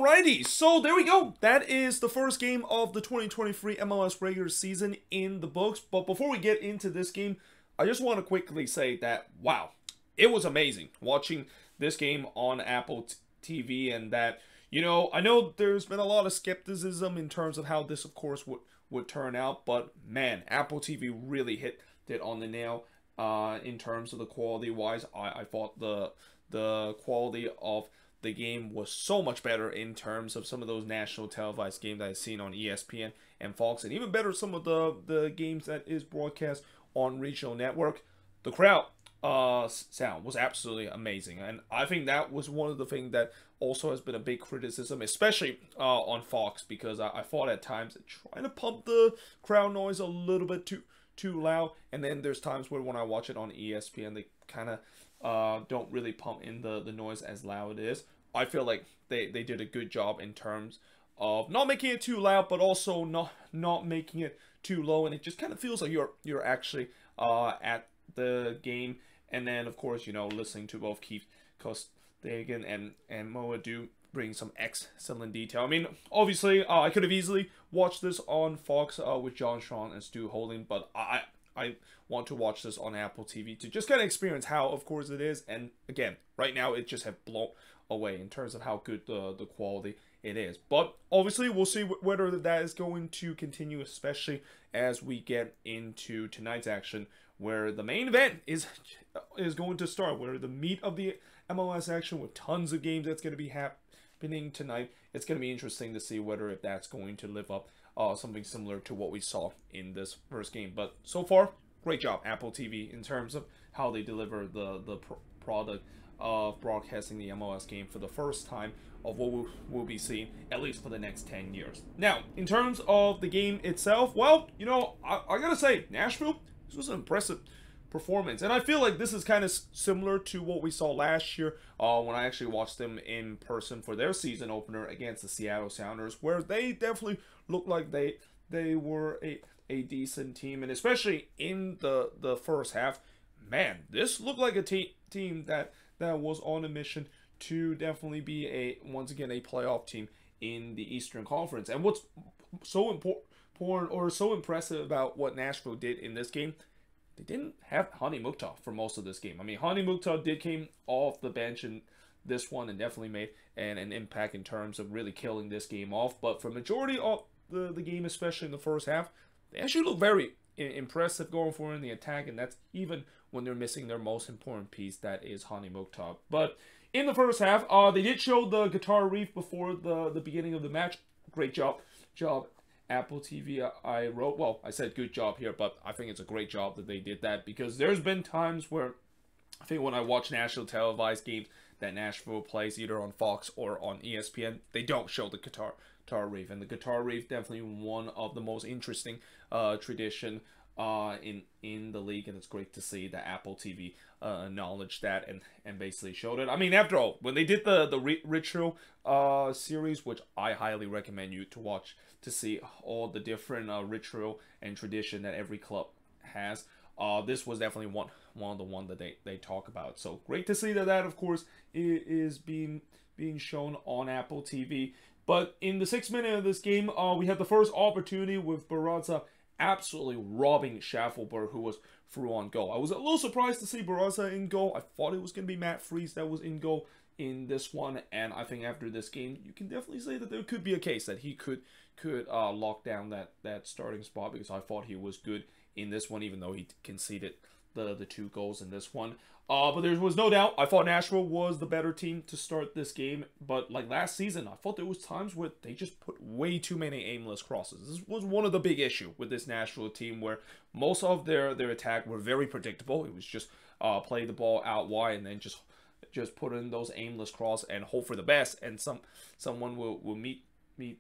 Alrighty, so there we go. That is the first game of the 2023 MLS regular season in the books. But before we get into this game, I just want to quickly say that, wow, it was amazing watching this game on Apple TV, and that, you know, I know there's been a lot of skepticism in terms of how this, of course, would turn out. But, man, Apple TV really hit it on the nail in terms of the quality-wise. I thought the quality of the game was so much better in terms of some of those national televised games that I've seen on ESPN and Fox, and even better some of the games that is broadcast on regional network. The crowd sound was absolutely amazing, and I think that was one of the things that also has been a big criticism, especially on Fox, because I thought at times trying to pump the crowd noise a little bit too loud, and then there's times where when I watch it on ESPN, they kind of don't really pump in the noise as loud it is. I feel like they did a good job in terms of not making it too loud, but also not making it too low, and it just kind of feels like you're actually at the game. And then, of course, you know, listening to both Keith Costigan and Moa do bring some excellent detail. I mean, obviously, I could have easily watched this on Fox with John Sean and Stu Holding, but I want to watch this on Apple TV to just kind of experience how, of course, it is. And again, right now, it just have blown away in terms of how good the quality it is. But obviously, we'll see whether that is going to continue, especially as we get into tonight's action, where the main event is going to start, where the meat of the MLS action with tons of games that's going to be happening tonight. It's going to be interesting to see whether if that's going to live up something similar to what we saw in this first game. But so far, great job, Apple TV, in terms of how they deliver the product of broadcasting the MLS game for the first time of what we'll be seeing, at least for the next 10 years. Now, in terms of the game itself, well, you know, I gotta say, Nashville, this was an impressive performance. And I feel like this is kind of similar to what we saw last year when I actually watched them in person for their season opener against the Seattle Sounders, where they definitely looked like they were a decent team. And especially in the first half, man, this looked like a team that was on a mission to definitely be once again a playoff team in the Eastern Conference. And what's so important or so impressive about what Nashville did in this game, they didn't have Hani Mukhtar for most of this game. I mean, Hani Mukhtar came off the bench in this one and definitely made an impact in terms of really killing this game off. But for majority of the game, especially in the first half, they actually look very impressive going forward in the attack, and that's even when they're missing their most important piece, that is Hani Mukhtar. But in the first half, they did show the guitar reef before the beginning of the match. Great job, Apple TV. I wrote, well, I said good job here, but I think it's a great job that they did that, because there's been times where I think when I watch national televised games that Nashville plays either on Fox or on ESPN, they don't show the guitar reef, and the guitar reef definitely one of the most interesting tradition in the league, and it's great to see that Apple TV acknowledged that and basically showed it. I mean, after all, when they did the Ritual series, which I highly recommend you to watch to see all the different ritual and tradition that every club has, this was definitely one of the ones that they talk about. So great to see that of course is being shown on Apple TV. But in the 6th minute of this game, we had the first opportunity with Barraza absolutely robbing Schaffelberg, who was through on goal. I was a little surprised to see Barraza in goal. I thought it was going to be Matt Freese that was in goal in this one, and I think after this game, you can definitely say that there could be a case that he could lock down that starting spot, because I thought he was good in this one, even though he conceded the 2 goals in this one. But there was no doubt, I thought Nashville was the better team to start this game. But like last season, I thought there was times where they just put way too many aimless crosses. This was one of the big issue with this Nashville team, where most of their attack were very predictable. It was just play the ball out wide and then just put in those aimless cross and hope for the best, and someone will meet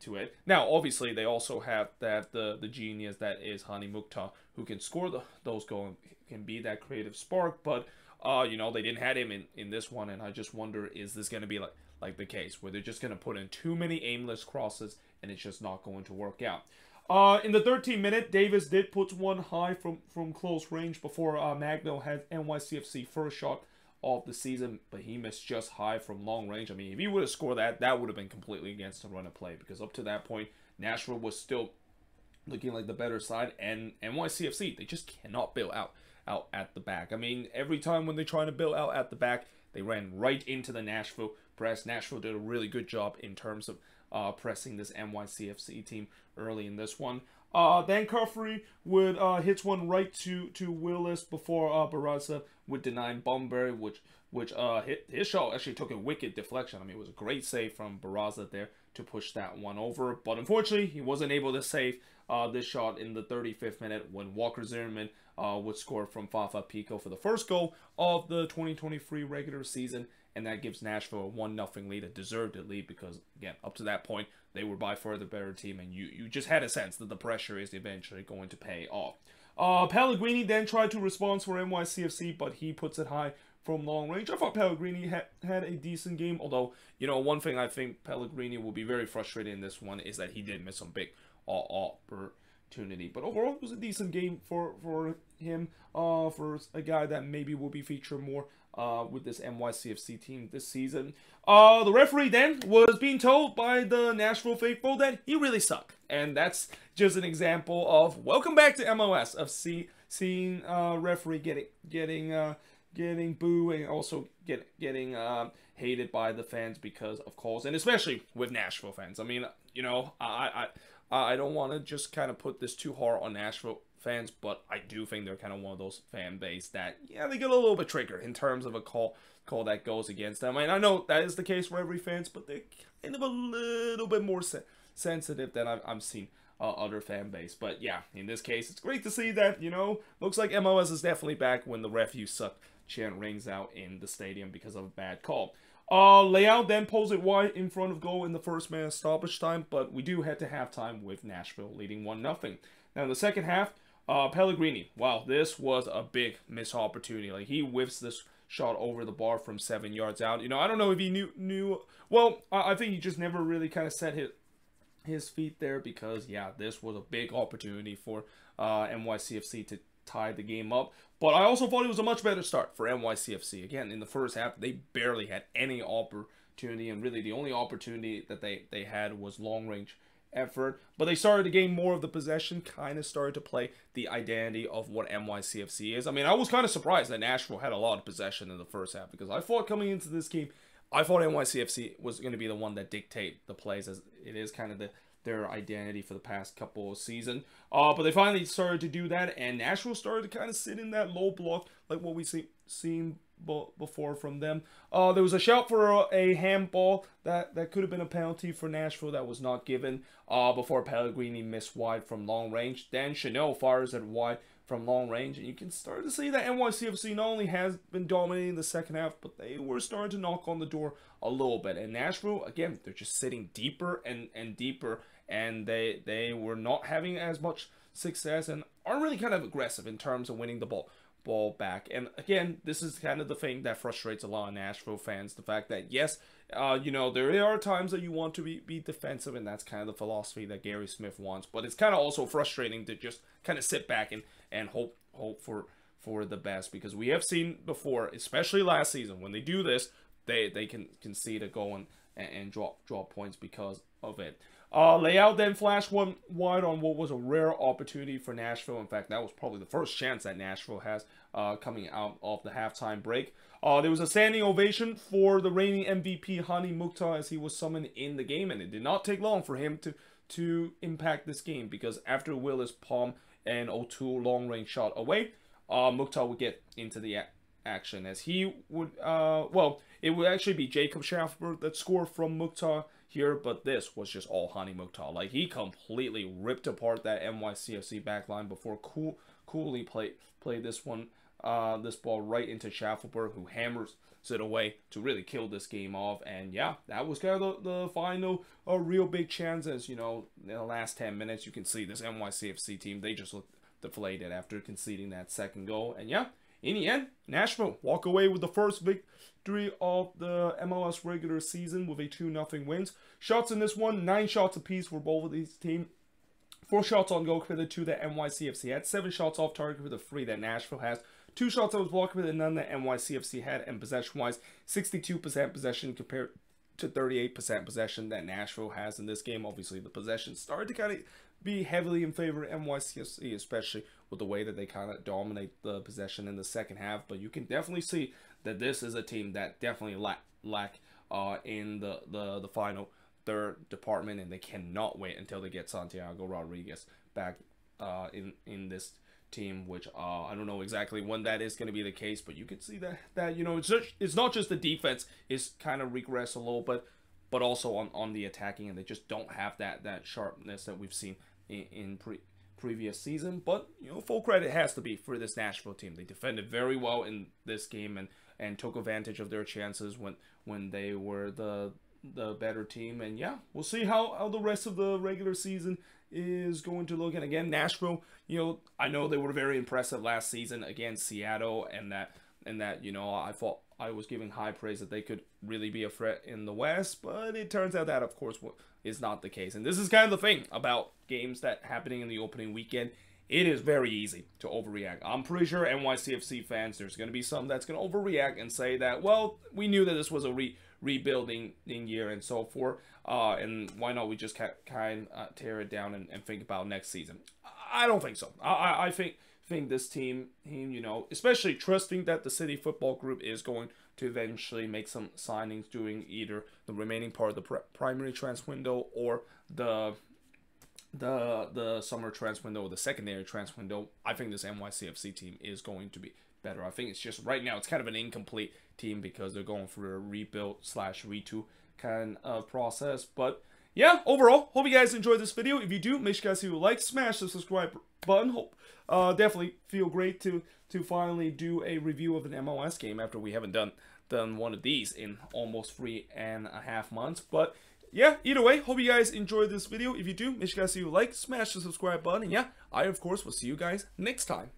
to it. Now, obviously, they also have the genius that is Hani Mukhtar, who can score those goals, can be that creative spark. But you know, they didn't have him in this one, and I just wonder, is this going to be like the case where they're just going to put in too many aimless crosses and it's just not going to work out? In the 13th minute, Davis did put one high from close range before Magno had NYCFC first shot of the season, but he missed just high from long range. I mean, if he would have scored that, that would have been completely against the run of play, because up to that point, Nashville was still looking like the better side, and NYCFC, they just cannot build out at the back. I mean, every time when they try to build out at the back, they ran right into the Nashville press. Nashville did a really good job in terms of pressing this NYCFC team early in this one. Then Caffrey would hits one right to Willis before Barraza would deny Bunbury, which hit his shot actually took a wicked deflection. I mean, it was a great save from Barraza there to push that one over, but unfortunately he wasn't able to save this shot in the 35th minute when Walker Zimmerman would score from Fafa Pico for the first goal of the 2023 regular season, and that gives Nashville a 1-0 lead, a deserved lead, because again, up to that point they were by far the better team, and you just had a sense that the pressure is eventually going to pay off. Pellegrini then tried to respond for NYCFC, but he puts it high from long range. I thought Pellegrini had a decent game, although, you know, one thing I think Pellegrini will be very frustrated in this one is that he did miss some big opportunity. But overall, it was a decent game for him, for a guy that maybe will be featured more with this NYCFC team this season. The referee then was being told by the Nashville faithful that he really sucked. And that's just an example of welcome back to MLS, of seeing referee getting booed, and also getting hated by the fans because of calls, and especially with Nashville fans. I mean, you know, I don't want to just kind of put this too hard on Nashville fans, but I do think they're kind of one of those fan base that, yeah, they get a little bit triggered in terms of a call that goes against them. I mean, I know that is the case for every fans, but they're kind of a little bit more sensitive than I've seen other fan base. But yeah, in this case, it's great to see that, you know, looks like MLS is definitely back when the ref you suck chant rings out in the stadium because of a bad call. Leao then pulls it wide in front of goal in the first man stoppage time, but we do head to halftime with Nashville leading 1-0. Now in the second half, Pellegrini, wow, this was a big missed opportunity. Like, he whiffs this shot over the bar from 7 yards out. You know, I don't know if he knew well, I think he just never really kind of set his feet there, because yeah, this was a big opportunity for NYCFC to tie the game up. But I also thought it was a much better start for NYCFC. Again, in the first half, they barely had any opportunity, and really the only opportunity that they had was long-range effort. But they started to gain more of the possession, kind of started to play the identity of what NYCFC is. I mean, I was kind of surprised that Nashville had a lot of possession in the first half, because I thought coming into this game, I thought NYCFC was going to be the one that dictate the plays, as it is kind of their identity for the past couple of seasons. But they finally started to do that, and Nashville started to kind of sit in that low block like what we've seen before from them. There was a shout for a handball that could have been a penalty for Nashville that was not given before Pellegrini missed wide from long range. Then Chanel fires it wide from long range, and you can start to see that NYCFC not only has been dominating the second half, but they were starting to knock on the door a little bit. And Nashville, again, they're just sitting deeper and deeper, and they were not having as much success and are really kind of aggressive in terms of winning the ball back. And again, this is kind of the thing that frustrates a lot of Nashville fans, the fact that, yes, you know, there are times that you want to be defensive, and that's kind of the philosophy that Gary Smith wants, but it's kind of also frustrating to just kind of sit back and hope for the best, because we have seen before, especially last season, when they do this, they can concede a goal and drop points because of it. Leao then flashed one wide on what was a rare opportunity for Nashville. In fact, that was probably the first chance that Nashville has coming out of the halftime break. There was a standing ovation for the reigning MVP Hani Mukhtar as he was summoned in the game, and it did not take long for him to impact this game, because after Willis, Palm, and O'Toole long-range shot away, Mukhtar would get into the action, as he would, well, it would actually be Jacob Schaffer that scored from Mukhtar here, but this was just all Hani Mukhtar. Like, he completely ripped apart that NYCFC backline before coolly played this ball right into Schaffelberg, who hammers it away to really kill this game off. And yeah, that was kind of the final real big chance, as you know, in the last 10 minutes, you can see this NYCFC team, they just looked deflated after conceding that second goal. And yeah, in the end, Nashville walk away with the first victory of the MLS regular season with a 2-0 wins. Shots in this one, 9 shots apiece for both of these teams. 4 shots on goal credited to the NYCFC had 7 shots off target for the 3 that Nashville has. 2 shots that was blocked with, and none that NYCFC had. And possession-wise, 62% possession compared to 38% possession that Nashville has in this game. Obviously, the possession started to kind of be heavily in favor of NYCFC, especially with the way that they kind of dominate the possession in the second half. But you can definitely see that this is a team that definitely lack in the final third department, and they cannot wait until they get Santiago Rodriguez back in this team, which I don't know exactly when that is going to be the case, but you can see that you know, it's not just the defense is kind of regress a little bit, but also on the attacking, and they just don't have that sharpness that we've seen in previous season. But you know, full credit has to be for this Nashville team. They defended very well in this game and took advantage of their chances when they were the better team. And yeah, we'll see how the rest of the regular season is going to look. And again, Nashville, you know, I know they were very impressive last season against Seattle, and that you know, I thought I was giving high praise that they could really be a threat in the West, but it turns out that, of course, is not the case. And this is kind of the thing about games that happening in the opening weekend. It is very easy to overreact. I'm pretty sure NYCFC fans, there's going to be some that's going to overreact and say that, well, we knew that this was a rebuilding year and so forth, and why not we just kind of tear it down and think about next season. I don't think so. I think this team, you know, especially trusting that the City Football Group is going to eventually make some signings during either the remaining part of the primary transfer window or the summer transfer window or the secondary transfer window. I think this NYCFC team is going to be better. I think it's just right now it's kind of an incomplete team because they're going through a rebuild / retool kind of process. But yeah, overall, hope you guys enjoyed this video. If you do, make sure you guys do like, smash the subscribe button. Hope definitely feel great to finally do a review of an MLS game after we haven't done one of these in almost 3.5 months. But yeah, either way, hope you guys enjoyed this video. If you do, make sure you guys do like, smash the subscribe button. And yeah, I of course will see you guys next time.